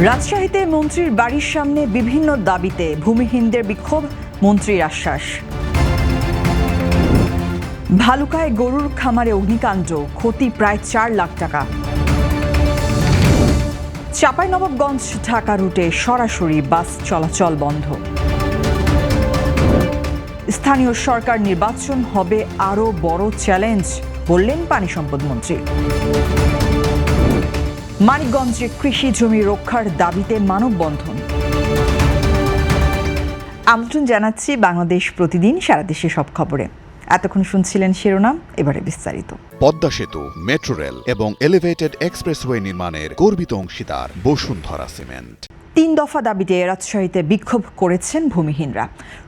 রাজশাহীতে মন্ত্রীর বাড়ির সামনে বিভিন্ন দাবিতে ভূমিহীনদের বিক্ষোভ, মন্ত্রীর আশ্বাস। ভালুকায় গরুর খামারে অগ্নিকাণ্ড, ক্ষতি প্রায় 4 লাখ টাকা। চাঁপাইনবাবগঞ্জ ঢাকা রুটে সরাসরি বাস চলাচল বন্ধ। স্থানীয় সরকার নির্বাচন হবে আরও বড় চ্যালেঞ্জ, বললেন পানি সম্পদ মন্ত্রী। মানিকগঞ্জে কৃষি জমি রক্ষার দাবিতে মানববন্ধন। আমন্ত্রণ জানাচ্ছি বাংলাদেশ প্রতিদিন সারা দেশে সব খবরে। এতক্ষণ শুনছিলেন শিরোনাম, এবারে বিস্তারিত। পদ্মা সেতু, মেট্রো রেল এবং এলিভেটেড এক্সপ্রেসওয়ে নির্মাণের গর্বিত অংশীদার বসুন্ধরা সিমেন্ট। 3 দফা দাবিতে রাজশাহীতে বিক্ষোভ করেছেন ভূমিহীনরা।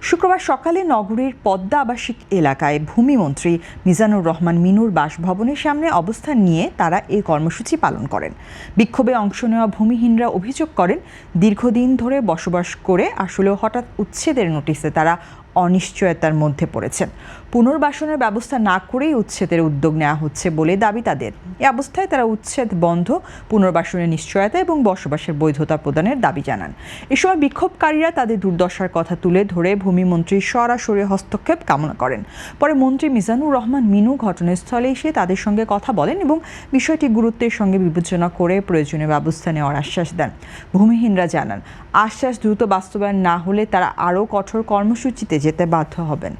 শুক্রবার সকালে নগরীর পদ্মা আবাসিক এলাকায় ভূমিমন্ত্রী মিজানুর রহমান মিনুর বাসভবনের সামনে অবস্থান নিয়ে তারা এই কর্মসূচি পালন করেন। বিক্ষোভে অংশ নেওয়া ভূমিহীনরা অভিযোগ করেন, দীর্ঘদিন ধরে বসবাস করে আসলেও হঠাৎ উচ্ছেদের নোটিশে তারা অনিশ্চয়তার মধ্যে পড়েছেন। পুনর্বাসনের ব্যবস্থা না করেই উচ্ছেদের উদ্যোগ নেওয়া হচ্ছে বলে দাবি তাদের। এই অবস্থায় তারা উচ্ছেদ বন্ধ, পুনর্বাসনের নিশ্চয়তা এবং বসবাসের বৈধতা প্রদানের দাবি জানান। এ সময় বিক্ষোভকারীরা তাদের দুর্দশার কথা তুলে ধরে ভূমিমন্ত্রীর সরাসরি হস্তক্ষেপ কামনা করেন। পরে মন্ত্রী মিজানুর রহমান মিনু ঘটনাস্থলে এসে তাদের সঙ্গে কথা বলেন এবং বিষয়টি গুরুত্বের সঙ্গে বিবেচনা করে প্রয়োজনীয় ব্যবস্থা নেওয়ার আশ্বাস দেন। ভূমিহীনরা জানান, আশ্বাস দ্রুত বাস্তবায়ন না হলে তারা আরও কঠোর কর্মসূচিতে যেতে বাধ্য হবেন।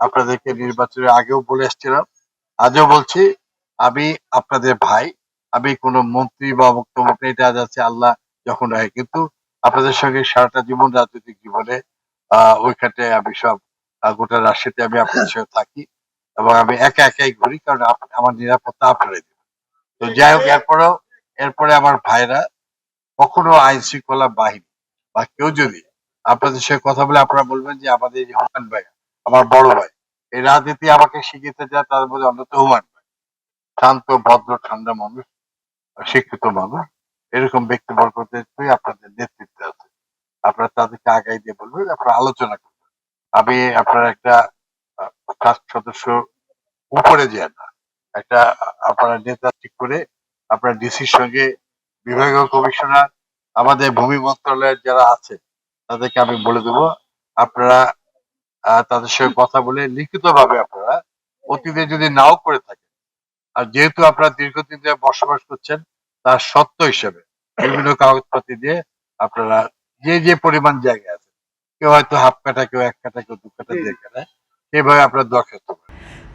আপনাদেরকে নির্বাচনের আগেও বলে এসেছিলাম, আজও বলছি, আমি আপনাদের ভাই, আমি কোনো মন্ত্রী বা মুখ্যমন্ত্রী, এটা যাচ্ছে আল্লাহ যখন হয়, কিন্তু আপনাদের সঙ্গে সারাটা জীবন রাজনৈতিক জীবনে ওইখানে আমি সব গোটা রাষ্ট্রীতে আমি আপনাদের সঙ্গে থাকি এবং আমি একা একাই ঘুরি, কারণ আমার নিরাপত্তা আপনারাই দেবেন। তো যাই হোক, এরপরে আমার ভাইরা কখনো আইন শৃঙ্খলা বাহিনী বা কেউ যদি আপনাদের সঙ্গে কথা বলে আপনারা বলবেন যে আমাদের এই হুমায়ুন ভাই আমার বড় ভাই, এই রাজনীতি আমাকে শিখিতে যায়, তার মধ্যে অন্যতম হুমায়ুন ভাই শান্ত, ভদ্র, ঠান্ডা মানুষ, শিক্ষিত মানুষ, এরকম ব্যক্তিবর্গদেরই আপনাদের নেতৃত্বে আছে। আপনারা তাদেরকে আগাই দিয়ে বলবেন, আপনারা আলোচনা করবেন। আমি আপনার একটা ট্রাস্ট সদস্য উপরে যায় না, একটা আপনারা নেতা ঠিক করে আপনার ডিসির সঙ্গে বিভাগীয় কমিশনার, আমাদের ভূমি মন্ত্রণালয়ের যারা আছে তাদেরকে আমি বলে দেবো, আপনারা তাদের সঙ্গে কথা বলে লিখিতভাবে আপনারা অতীতে যদি নাও করে থাকেন, আর যেহেতু আপনারা দীর্ঘদিন ধরে বসবাস করছেন, তার সত্য হিসেবে বিভিন্ন কাগজপাতি দিয়ে আপনারা যে পরিমাণ জায়গা আছে, কেউ হয়তো হাফ কাঠা, কেউ 1 কাঠা, কেউ 2 কাঠা জায়গা নেয়, সেভাবে আপনারা দরখাস্ত করেন।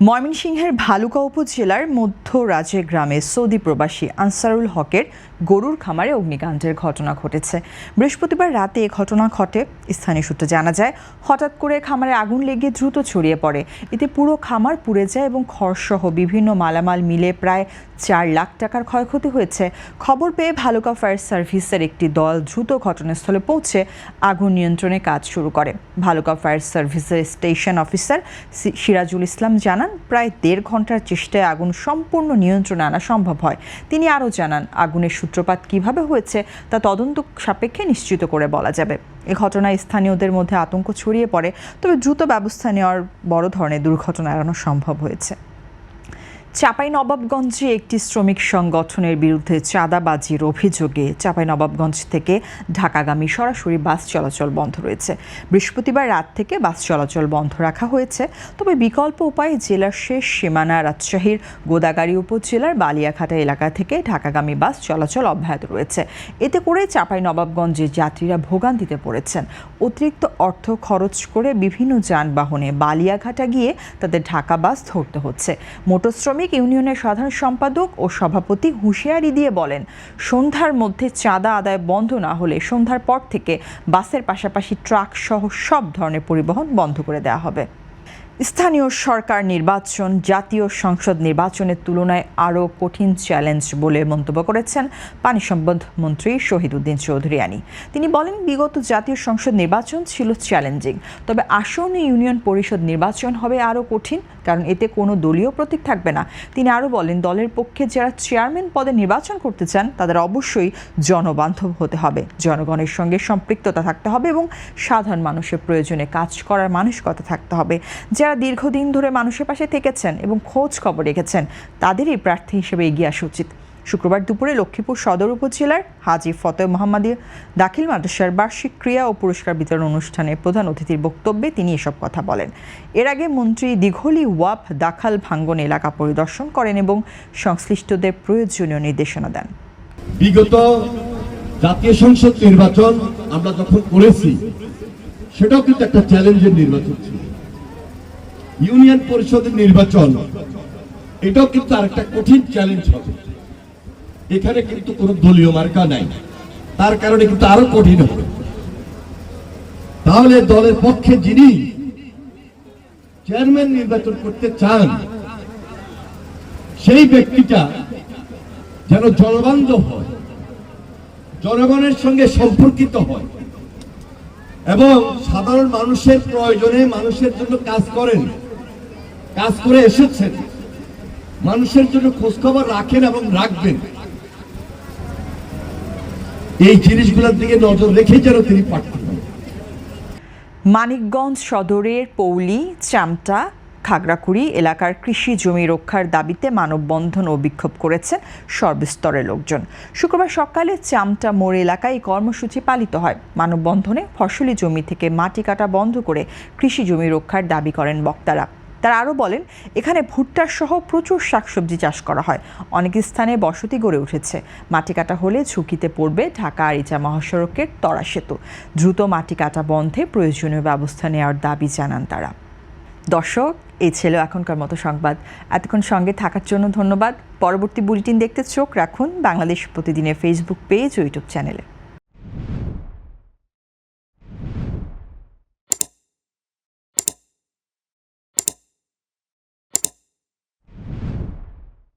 ময়মনসিংহের ভালুকা উপজেলার মধ্যরাজে গ্রামে সৌদি প্রবাসী আনসারুল হকের গরুর খামারে অগ্নিকাণ্ডের ঘটনা ঘটেছে। বৃহস্পতিবার রাতে এ ঘটনা ঘটে। স্থানীয় সূত্রে জানা যায়, হঠাৎ করে খামারে আগুন লেগে দ্রুত ছড়িয়ে পড়ে। এতে পুরো খামার পুড়ে যায় এবং খড়সহ বিভিন্ন মালামাল মিলে প্রায় 4 লাখ টাকার ক্ষয়ক্ষতি হয়েছে। খবর পেয়ে ভালুকা ফায়ার সার্ভিসের একটি দল দ্রুত ঘটনাস্থলে পৌঁছে আগুন নিয়ন্ত্রণে কাজ শুরু করে। ভালুকা ফায়ার সার্ভিসের স্টেশন অফিসার সিরাজুল ইসলাম জানান, প্রায় 1.5 ঘন্টার চেষ্টায় আগুন সম্পূর্ণ নিয়ন্ত্রণে আনা সম্ভব হয়। তিনি আরও জানান, আগুনের সূত্রপাত কিভাবে হয়েছে তা তদন্ত সাপেক্ষে নিশ্চিত করে বলা যাবে। এ ঘটনায় স্থানীয়দের মধ্যে আতঙ্ক ছড়িয়ে পড়ে, তবে দ্রুত ব্যবস্থা নেওয়ার বড় ধরনের দুর্ঘটনা এড়ানো সম্ভব হয়েছে। চাঁপাইনবাবগঞ্জে একটি শ্রমিক সংগঠনের বিরুদ্ধে চাঁদাবাজির অভিযোগে চাঁপাইনবাবগঞ্জ থেকে ঢাকাগামী সরাসরি বাস চলাচল বন্ধ রয়েছে। বৃহস্পতিবার রাত থেকে বাস চলাচল বন্ধ রাখা হয়েছে, তবে বিকল্প উপায়ে জেলার শেষ সীমানা রাজশাহীর গোদাগাড়ী উপজেলার বালিয়াঘাটা এলাকা থেকে ঢাকাগামী বাস চলাচল অব্যাহত রয়েছে। এতে করে চাঁপাইনবাবগঞ্জের যাত্রীরা ভোগান্তিতে পড়েছেন। অতিরিক্ত অর্থ খরচ করে বিভিন্ন যানবাহনে বালিয়াঘাটা গিয়ে তাদের ঢাকা বাস ধরতে হচ্ছে। মোটর শ্রমিক ইউনিয়নের সাধারণ সম্পাদক ও সভাপতি হুঁশিয়ারি দিয়ে বলেন, সন্ধ্যার মধ্যে চাঁদা আদায় বন্ধ না হলে সন্ধ্যার পর থেকে বাসের পাশাপাশি ট্রাক সহ সব ধরনের পরিবহন বন্ধ করে দেওয়া হবে। স্থানীয় সরকার নির্বাচন জাতীয় সংসদ নির্বাচনের তুলনায় আরও কঠিন চ্যালেঞ্জ বলে মন্তব্য করেছেন পানি সম্পদ মন্ত্রী শহীদউদ্দিন চৌধুরিয়ানী। তিনি বলেন, বিগত জাতীয় সংসদ নির্বাচন ছিল চ্যালেঞ্জিং, তবে আসন্ন ইউনিয়ন পরিষদ নির্বাচন হবে আরও কঠিন, কারণ এতে কোনো দলীয় প্রতীক থাকবে না। তিনি আরও বলেন, দলের পক্ষে যারা চেয়ারম্যান পদে নির্বাচন করতে চান তাদের অবশ্যই জনবান্ধব হতে হবে, জনগণের সঙ্গে সম্পৃক্ততা থাকতে হবে এবং সাধারণ মানুষের প্রয়োজনে কাজ করার মানসিকতা থাকতে হবে। যারা দীর্ঘদিন ধরে মানুষের পাশে থেকেছেন এবং খোঁজ খবর রেখেছেন তাদেরই প্রার্থী হিসেবে এগিয়ে আসা উচিত। শুক্রবার দুপুরে লক্ষ্মীপুর সদর উপজেলার হাজী ফতেহ মোহাম্মদী দাখিল মাদ্রাসার বার্ষিক ক্রীড়া ও পুরস্কার বিতরণ অনুষ্ঠানে প্রধান অতিথির বক্তব্যে তিনি এসব কথা বলেন। এর আগে মন্ত্রী দিঘলি ওয়াপ দাখাল ভাঙ্গন এলাকা পরিদর্শন করেন এবং সংশ্লিষ্টদের প্রয়োজনীয় নির্দেশনা দেন। বিগত জাতীয় সংসদ নির্বাচন আমরা যখন করেছি সেটাও কিন্তু একটা চ্যালেঞ্জের নির্বাচন ছিল। ইউনিয়ন পরিষদের নির্বাচন এটাও কিন্তু আরেকটা কঠিন চ্যালেঞ্জ হবে। এখানে কিন্তু কোনো দলীয় মার্কা নাই, তার কারণে কিন্তু আরো কঠিন হবে। তাহলে দলের পক্ষে যিনি চেয়ারম্যান নির্বাচন করতে চান সেই ব্যক্তিটা যেন জনবান্ধব হয়, জনগণের সঙ্গে সম্পর্কিত হয় এবং সাধারণ মানুষের প্রয়োজনে মানুষের জন্য কাজ করেন, কাজ করে এসেছেন, মানুষের জন্য খোঁজখবর রাখেন এবং রাখবেন। এই জিনিসগুলোর দিকে নজর রেখে যেন তিনি পাঠান। মানিকগঞ্জ সদরের পৌলি, চামটা, খাগড়াকুড়ি এলাকার কৃষি জমি রক্ষার দাবিতে মানববন্ধন ও বিক্ষোভ করেছেন সর্বস্তরের লোকজন। শুক্রবার সকালে চামটা মোড় এলাকায় কর্মসূচি পালিত হয়। মানববন্ধনে ফসলি জমি থেকে মাটি কাটা বন্ধ করে কৃষি জমি রক্ষার দাবি করেন বক্তারা। তারা আরও বলেন, এখানে ভুট্টা সহ প্রচুর শাকসবজি চাষ করা হয়, অনেক স্থানে বসতি গড়ে উঠেছে। মাটি কাটা হলে ঝুঁকিতে পড়বে ঢাকা আরিচা মহাসড়কের তরা সেতু। দ্রুত মাটি কাটা বন্ধে প্রয়োজনীয় ব্যবস্থা নেওয়ার দাবি জানান তারা। দর্শক, এই ছিল এখনকার মতো সংবাদ। এতক্ষণ সঙ্গে থাকার জন্য ধন্যবাদ। পরবর্তী বুলেটিন দেখতে চোখ রাখুন বাংলাদেশ প্রতিদিনের ফেসবুক পেজ ও ইউটিউব চ্যানেলে।